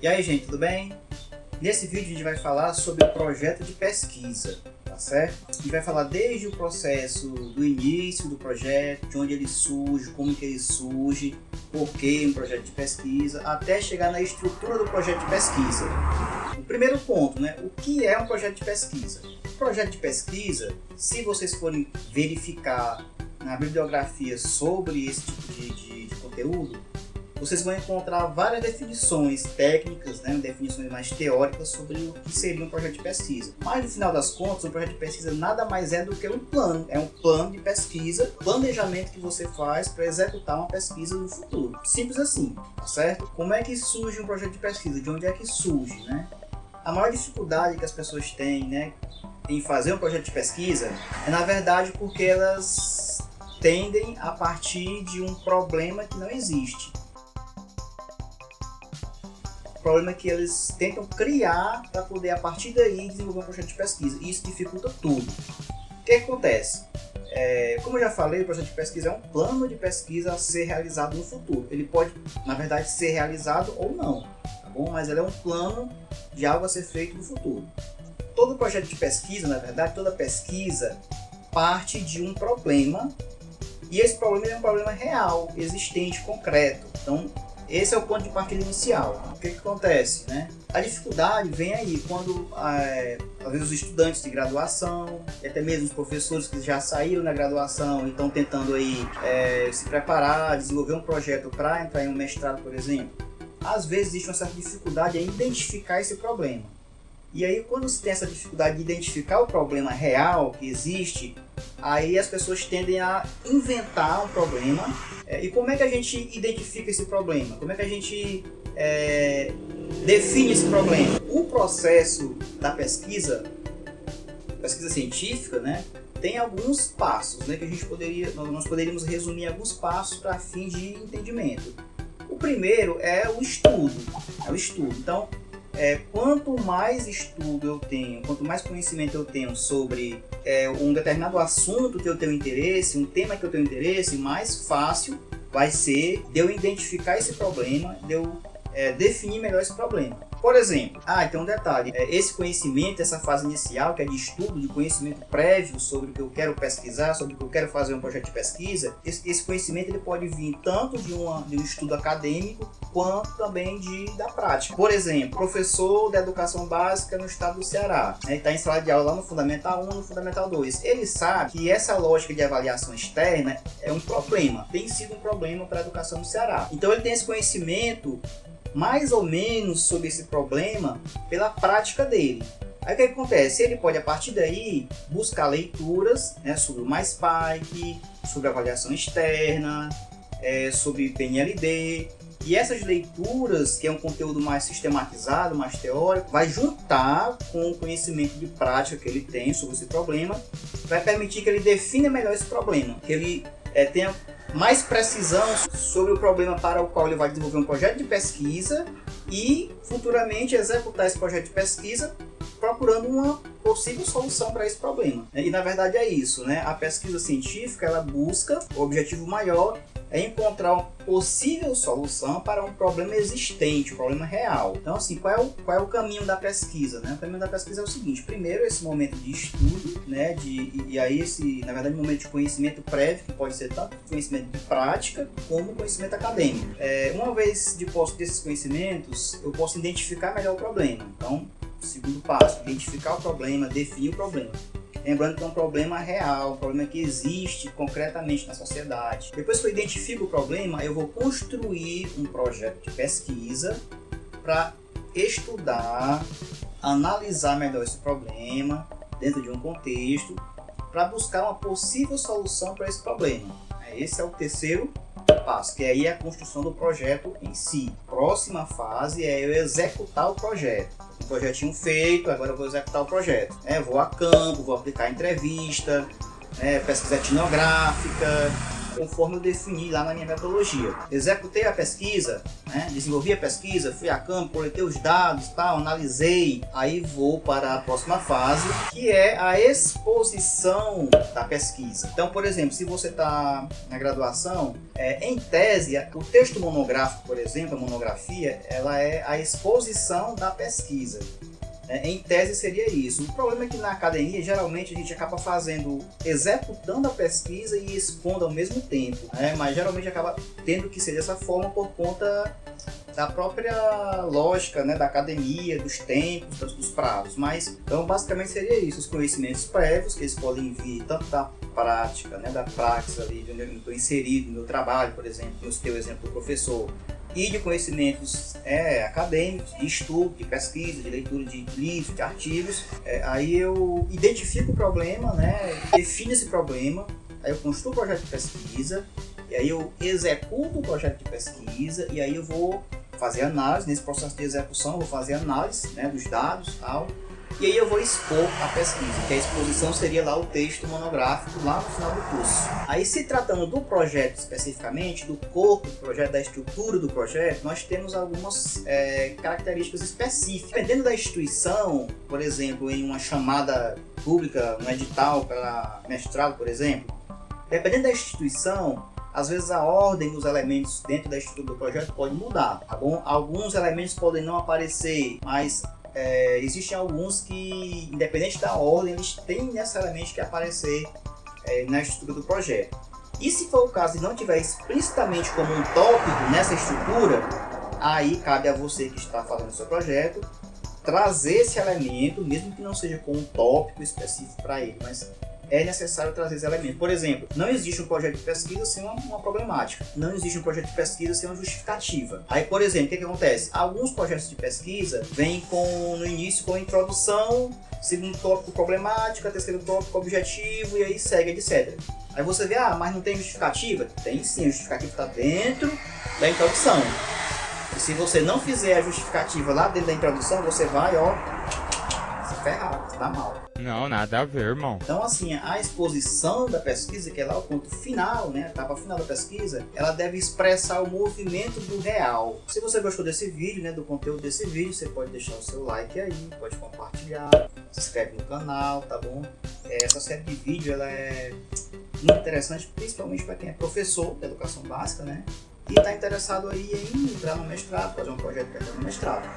E aí, gente, tudo bem? Nesse vídeo a gente vai falar sobre o projeto de pesquisa, tá certo? A gente vai falar desde o processo do início do projeto, de onde ele surge, como que ele surge, por que um projeto de pesquisa, até chegar na estrutura do projeto de pesquisa. O primeiro ponto, né? O que é um projeto de pesquisa? O projeto de pesquisa, se vocês forem verificar na bibliografia sobre esse tipo de conteúdo, vocês vão encontrar várias definições técnicas, né, definições mais teóricas sobre o que seria um projeto de pesquisa. Mas no final das contas, um projeto de pesquisa nada mais é do que um plano. É um plano de pesquisa, planejamento que você faz para executar uma pesquisa no futuro. Simples assim, tá certo? Como é que surge um projeto de pesquisa? De onde é que surge, né? A maior dificuldade que as pessoas têm, né, em fazer um projeto de pesquisa é, na verdade, porque elas tendem a partir de um problema que não existe. O problema é que eles tentam criar para poder, a partir daí, desenvolver um projeto de pesquisa. E isso dificulta tudo. O que acontece? Como eu já falei, o projeto de pesquisa é um plano de pesquisa a ser realizado no futuro. Ele pode, na verdade, ser realizado ou não, tá bom? Mas ele é um plano de algo a ser feito no futuro. Todo projeto de pesquisa, na verdade, toda pesquisa parte de um problema. E esse problema é um problema real, existente, concreto. Então, esse é o ponto de partida inicial. O que acontece, né? A dificuldade vem aí quando talvez os estudantes de graduação, e até mesmo os professores que já saíram da graduação e estão tentando aí se preparar, desenvolver um projeto para entrar em um mestrado, por exemplo. Às vezes existe uma certa dificuldade em identificar esse problema. E aí, quando se tem essa dificuldade de identificar o problema real que existe, aí as pessoas tendem a inventar um problema. E como é que a gente identifica esse problema? Como é que a gente define esse problema? O processo da pesquisa científica, né, tem alguns passos, né, que nós poderíamos resumir em alguns passos para fim de entendimento. O primeiro é o estudo. Então, quanto mais estudo eu tenho, quanto mais conhecimento eu tenho sobre um determinado assunto que eu tenho interesse, um tema que eu tenho interesse, mais fácil vai ser de eu identificar esse problema, de eu definir melhor esse problema. Por exemplo, então um detalhe, esse conhecimento, essa fase inicial, que é de estudo, de conhecimento prévio sobre o que eu quero pesquisar, sobre o que eu quero fazer um projeto de pesquisa, esse conhecimento ele pode vir tanto de um estudo acadêmico, quanto também da prática. Por exemplo, professor de educação básica no estado do Ceará, está em sala de aula lá no Fundamental 1, no Fundamental 2. Ele sabe que essa lógica de avaliação externa é um problema, tem sido um problema para a educação no Ceará. Então ele tem esse conhecimento mais ou menos sobre esse problema pela prática dele. Aí o que acontece? Ele pode, a partir daí, buscar leituras, né, sobre o MySpike, sobre avaliação externa, sobre PNLD. E essas leituras, que é um conteúdo mais sistematizado, mais teórico, vai juntar com o conhecimento de prática que ele tem sobre esse problema, vai permitir que ele defina melhor esse problema, que ele tenha mais precisão sobre o problema para o qual ele vai desenvolver um projeto de pesquisa e futuramente executar esse projeto de pesquisa procurando uma possível solução para esse problema. E na verdade é isso, né? A pesquisa científica, ela busca, o objetivo maior é encontrar uma possível solução para um problema existente, um problema real. Então, assim, qual é o caminho da pesquisa, né? O caminho da pesquisa é o seguinte: primeiro, esse momento de estudo, né? E aí na verdade, momento de conhecimento prévio, que pode ser tanto conhecimento de prática como conhecimento acadêmico. Uma vez de posse desses conhecimentos, eu posso identificar melhor o problema. Então, segundo passo, identificar o problema, definir o problema. Lembrando que é um problema real, um problema que existe concretamente na sociedade. Depois que eu identifico o problema, eu vou construir um projeto de pesquisa para estudar, analisar melhor esse problema dentro de um contexto, para buscar uma possível solução para esse problema. Esse é o terceiro passo, que aí é a construção do projeto em si. Próxima fase é eu executar o projeto. Um projetinho feito, agora eu vou executar o projeto. Vou a campo, vou aplicar entrevista, pesquisa etnográfica, conforme eu defini lá na minha metodologia. Executei a pesquisa, né? Desenvolvi a pesquisa, fui a campo, coletei os dados, tal, analisei, aí vou para a próxima fase, que é a exposição da pesquisa. Então, por exemplo, se você está na graduação, em tese, o texto monográfico, por exemplo, a monografia, ela é a exposição da pesquisa. Em tese seria isso. O problema é que na academia, geralmente, a gente acaba executando a pesquisa e expondo ao mesmo tempo, né? Mas geralmente acaba tendo que ser dessa forma por conta da própria lógica, né, da academia, dos tempos, dos prazos. Mas, então, basicamente seria isso, os conhecimentos prévios, que eles podem vir tanto da prática, né, da praxis ali, de onde eu estou inserido no meu trabalho, por exemplo, no teu exemplo do professor, e de conhecimentos acadêmicos, de estudo, de pesquisa, de leitura de livros, de artigos. Aí eu identifico o problema, né, defino esse problema, aí eu construo o projeto de pesquisa, e aí eu executo o projeto de pesquisa, e aí eu vou fazer análise. Nesse processo de execução eu vou fazer análise, né, dos dados e tal, e aí eu vou expor a pesquisa, que a exposição seria lá o texto monográfico lá no final do curso. Aí, se tratando do projeto especificamente, do corpo do projeto, da estrutura do projeto, nós temos algumas características específicas. Dependendo da instituição, por exemplo, em uma chamada pública, no edital para mestrado, por exemplo, dependendo da instituição, às vezes a ordem dos elementos dentro da estrutura do projeto pode mudar, tá bom? Alguns elementos podem não aparecer, mas existem alguns que, independente da ordem, eles têm necessariamente que aparecer na estrutura do projeto. E se for o caso de não tiver explicitamente como um tópico nessa estrutura, aí cabe a você que está fazendo o seu projeto trazer esse elemento, mesmo que não seja com um tópico específico para ele, mas é necessário trazer esse elemento. Por exemplo, não existe um projeto de pesquisa sem uma problemática. Não existe um projeto de pesquisa sem uma justificativa. Aí, por exemplo, o que acontece? Alguns projetos de pesquisa vêm no início com a introdução, segundo tópico problemática, terceiro tópico objetivo, e aí segue, etc. Aí você vê, mas não tem justificativa? Tem sim, a justificativa está dentro da introdução. E se você não fizer a justificativa lá dentro da introdução, você vai, se ferrar, se dá mal. Não, nada a ver, irmão. Então, assim, a exposição da pesquisa, que é lá o ponto final, né, a etapa final da pesquisa, ela deve expressar o movimento do real. Se você gostou desse vídeo, né, do conteúdo desse vídeo, você pode deixar o seu like aí, pode compartilhar, se inscreve no canal, tá bom? Essa série de vídeo, ela é muito interessante, principalmente para quem é professor de educação básica, né, e está interessado aí em entrar no mestrado, fazer um projeto para entrar no mestrado.